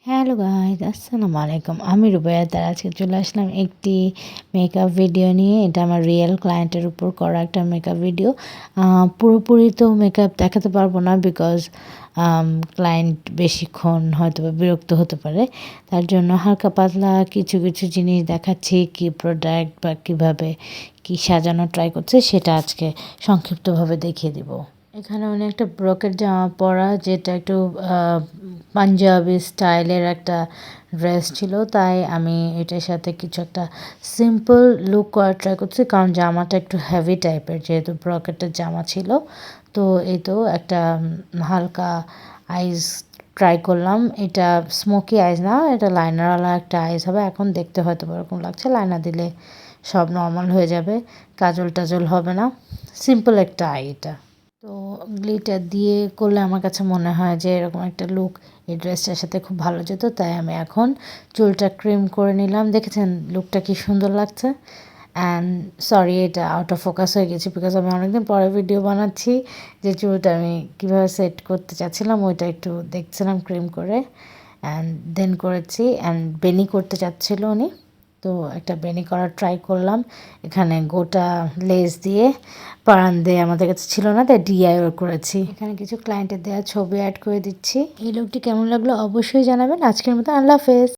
Hello guys, আসসালামু আলাইকুম। আমি রুবাইয়া তার আজকে চলে আসলাম একটি মেকআপ ভিডিও নিয়ে। এটা আমার রিয়েল ক্লায়েন্টের উপর করা একটা মেকআপ ভিডিও। পুরোপুরি তো মেকআপ দেখাতে পারবো না, বিকজ ক্লায়েন্ট বেশিক্ষণ হয়তো বা বিরক্ত হতে পারে। তার জন্য হালকা পাতলা কিছু কিছু জিনিস দেখাচ্ছি, কি প্রোডাক্ট বা কীভাবে কি সাজানো ট্রাই করছে সেটা আজকে সংক্ষিপ্তভাবে দেখিয়ে দিব। এখানে উনি একটা ব্রোকেট জামা পরা, যেটা একটু পাঞ্জাবি স্টাইলের একটা ড্রেস ছিল, তাই আমি এটার সাথে কিছু একটা সিম্পল লুক করার ট্রাই করছি, কারণ জামাটা একটু হেভি টাইপের, যেহেতু ব্রকেটের জামা ছিল। তো এই তো একটা হালকা আইস ট্রাই করলাম। এটা স্মোকি আইস না, এটা লাইনারওয়ালা একটা আইস হবে। এখন দেখতে হয়তো এরকম লাগছে, লাইনার দিলে সব নর্মাল হয়ে যাবে, কাজল টাজল হবে না। সিম্পল একটা আই এটা। তো গ্লিটার দিয়ে করলে আমার কাছে মনে হয় যে এরকম একটা লুক এই ড্রেসটার সাথে খুব ভালো যেত, তাই আমি এখন চুলটা ক্রিম করে নিলাম। দেখেছেন লুকটা কি সুন্দর লাগছে। অ্যান্ড সরি, এটা আউট অফ ফোকাস হয়ে গেছে, বিকজ আমি অনেকদিন পরে ভিডিও বানাচ্ছি। যে চুলটা আমি কীভাবে সেট করতে চাচ্ছিলাম ওইটা একটু দেখছিলাম ক্রিম করে, অ্যান্ড দেন করেছি। অ্যান্ড বেনি করতে চাচ্ছিল উনি, তো একটা বেনি করার ট্রাই করলাম। এখানে গোটা লেস দিয়ে পারান দিয়ে আমাদের কাছে ছিল না, তাই ডিআইওয়াই করেছি। এখানে কিছু ক্লায়েন্টের দেওয়া ছবি অ্যাড করে দিচ্ছি। এই লুকটি কেমন লাগলো অবশ্যই জানাবেন। আজকের মতো আল্লাহ হাফেজ।